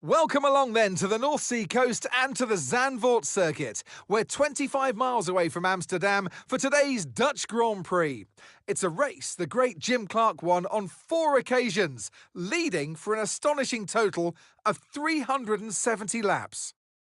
Welcome along then to the North Sea coast and to the Zandvoort circuit. We're 25 miles away from Amsterdam for today's Dutch Grand Prix. It's a race the great Jim Clark won on 4 occasions, leading for an astonishing total of 370 laps.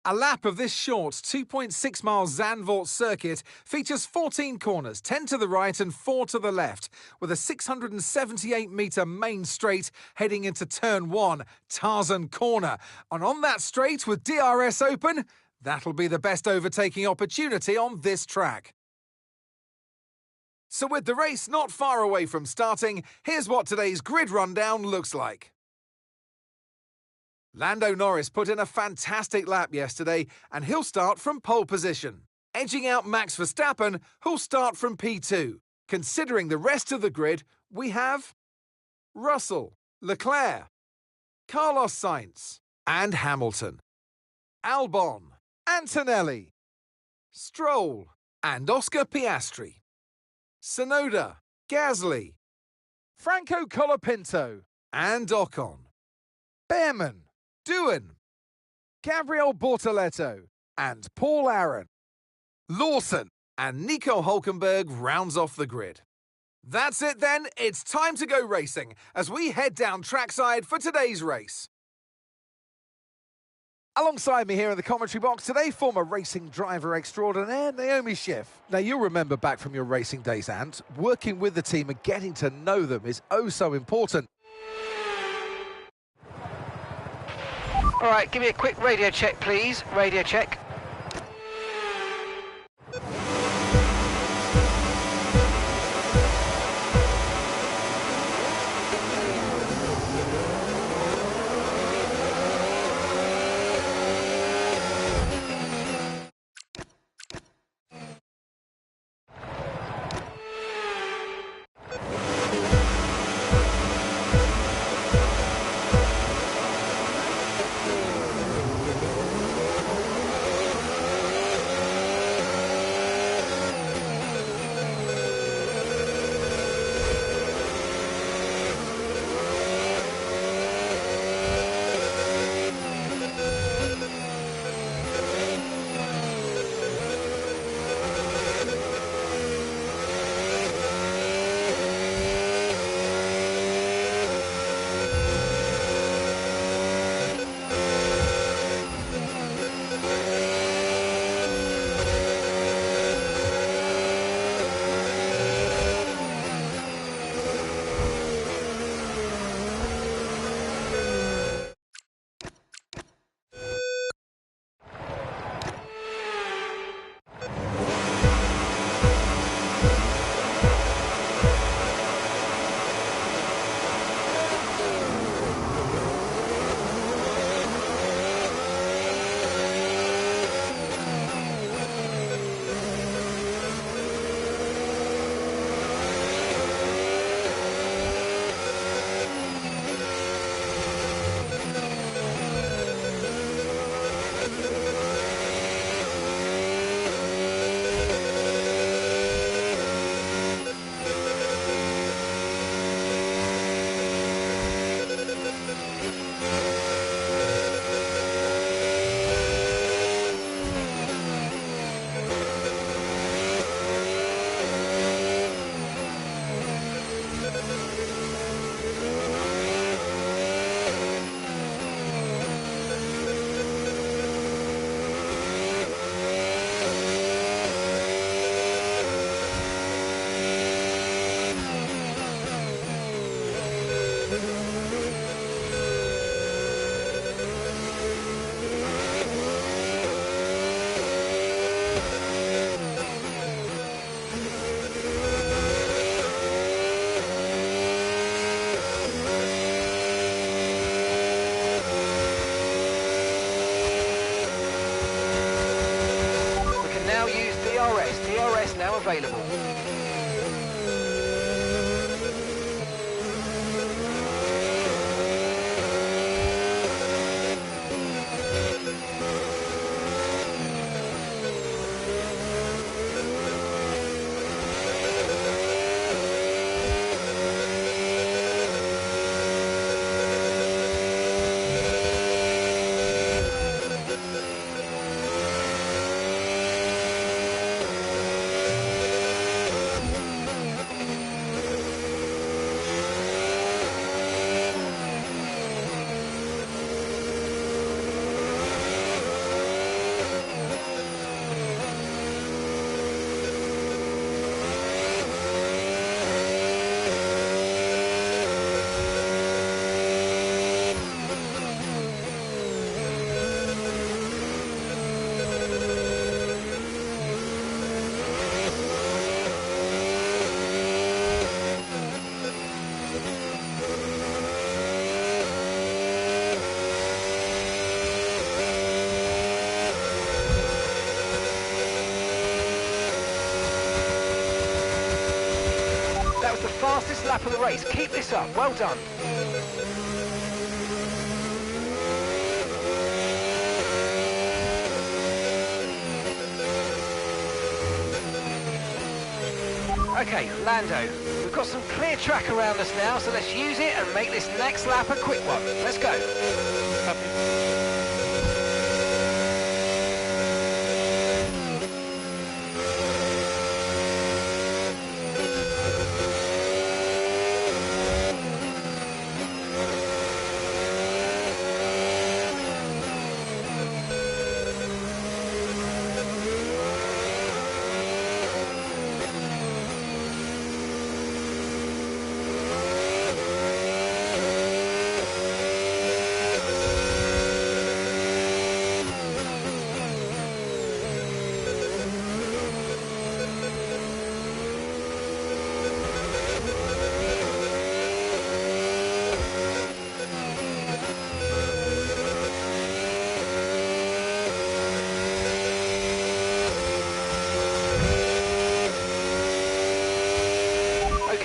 A lap of this short 2.6 mile Zandvoort circuit features 14 corners, 10 to the right and 4 to the left, with a 678-metre main straight heading into turn 1, Tarzan Corner. And on that straight with DRS open, that'll be the best overtaking opportunity on this track. So with the race not far away from starting, here's what today's grid rundown looks like. Lando Norris put in a fantastic lap yesterday, and he'll start from pole position, edging out Max Verstappen, who'll start from P2. Considering the rest of the grid, we have Russell, Leclerc, Carlos Sainz, and Hamilton, Albon, Antonelli, Stroll, and Oscar Piastri, Tsunoda, Gasly, Franco Colapinto, and Ocon, Behrman, Doohan, Gabriel Bortoleto, and Paul Aron, Lawson, and Nico Hulkenberg rounds off the grid. That's it then, it's time to go racing as we head down trackside for today's race. Alongside me here in the commentary box today, former racing driver extraordinaire Naomi Schiff. Now you'll remember back from your racing days, Ant, working with the team and getting to know them is oh so important. All right, give me a quick radio check, please. Radio check. DRS now available. fastest lap of the race. Keep this up. Well done. Okay, Lando, we've got some clear track around us now, so let's use it and make this next lap a quick one. Let's go.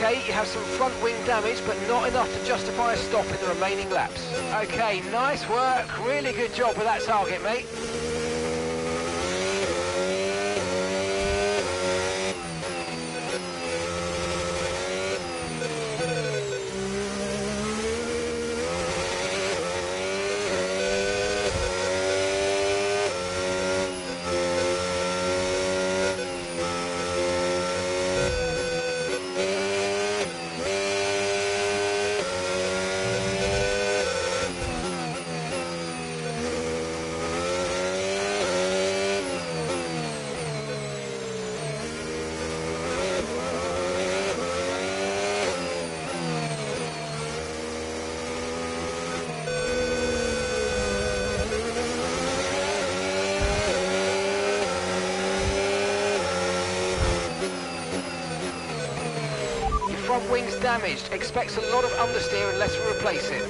Okay, you have some front wing damage, but not enough to justify a stop in the remaining laps. Okay, nice work. Really good job with that target, mate. Front wing's damaged. Expects a lot of understeer unless we replace it.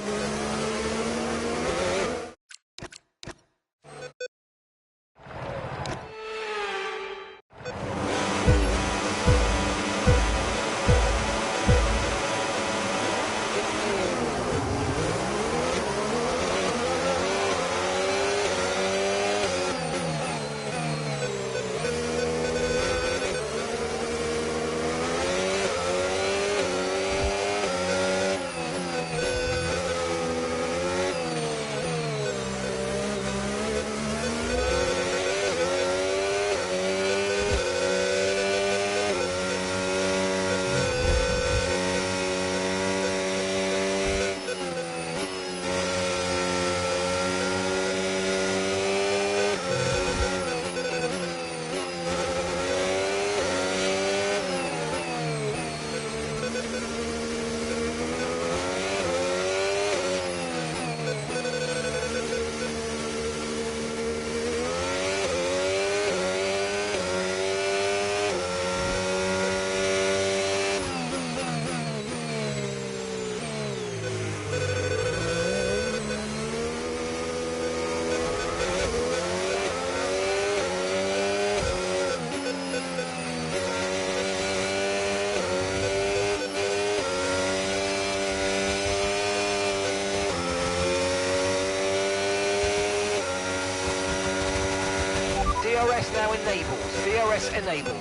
DRS now enabled. DRS enabled.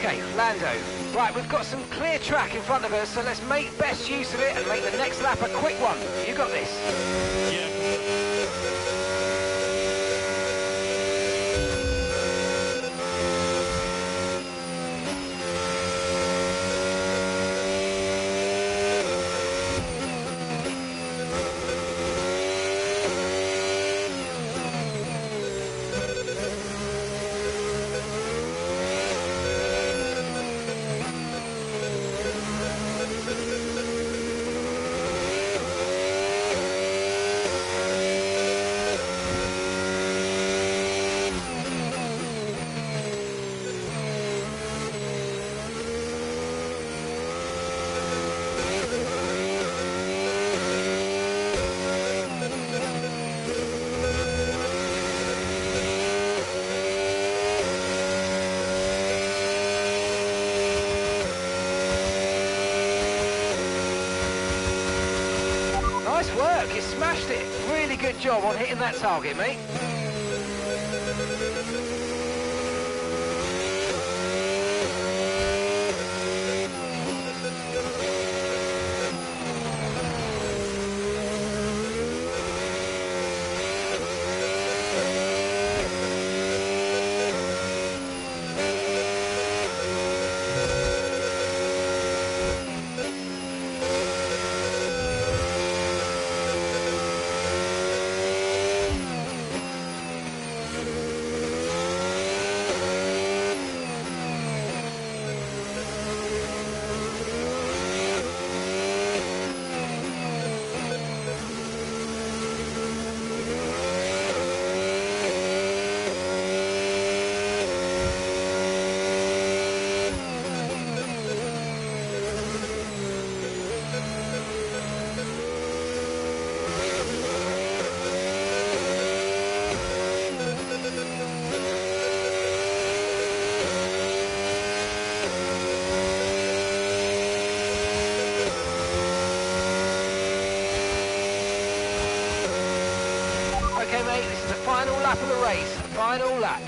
Okay, Lando. Right, we've got some clear track in front of us, so let's make best use of it and make the next lap a quick one. You got this? Yeah. Nice work, you smashed it. Really good job on hitting that target, mate. Okay, mate, this is the final lap of the race. Final lap.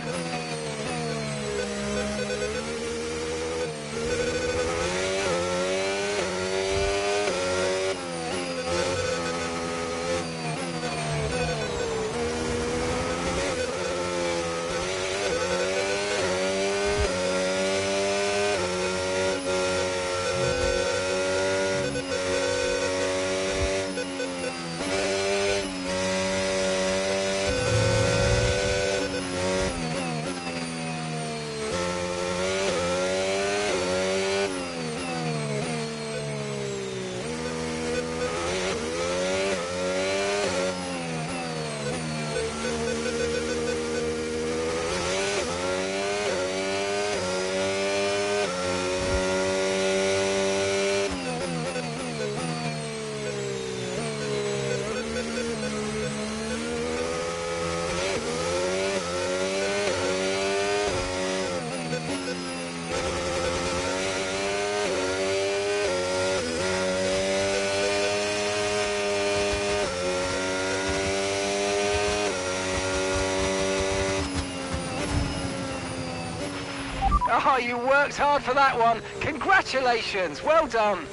Oh, you worked hard for that one. Congratulations, well done.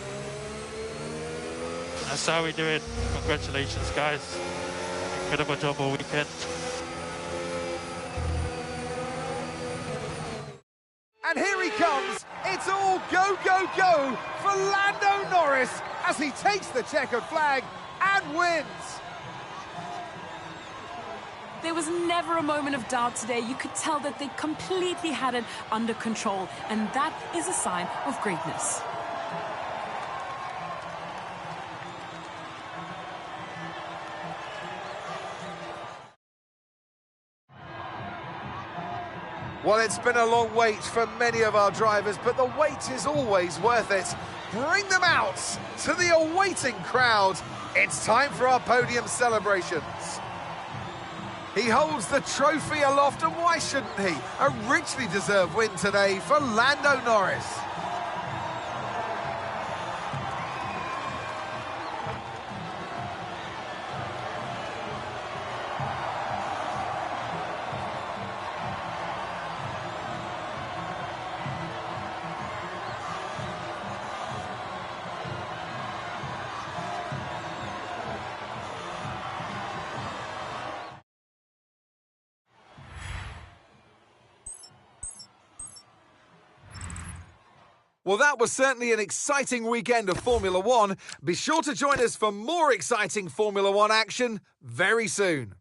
That's how we do it. Congratulations, guys. Incredible job all weekend. And here he comes. It's all go, go, go for Lando Norris as he takes the checkered flag and wins. There was never a moment of doubt today. You could tell that they completely had it under control, and that is a sign of greatness. Well, it's been a long wait for many of our drivers, but the wait is always worth it. Bring them out to the awaiting crowd. It's time for our podium celebrations. He holds the trophy aloft, and why shouldn't he? A richly deserved win today for Lando Norris. Well, that was certainly an exciting weekend of Formula One. Be sure to join us for more exciting Formula One action very soon.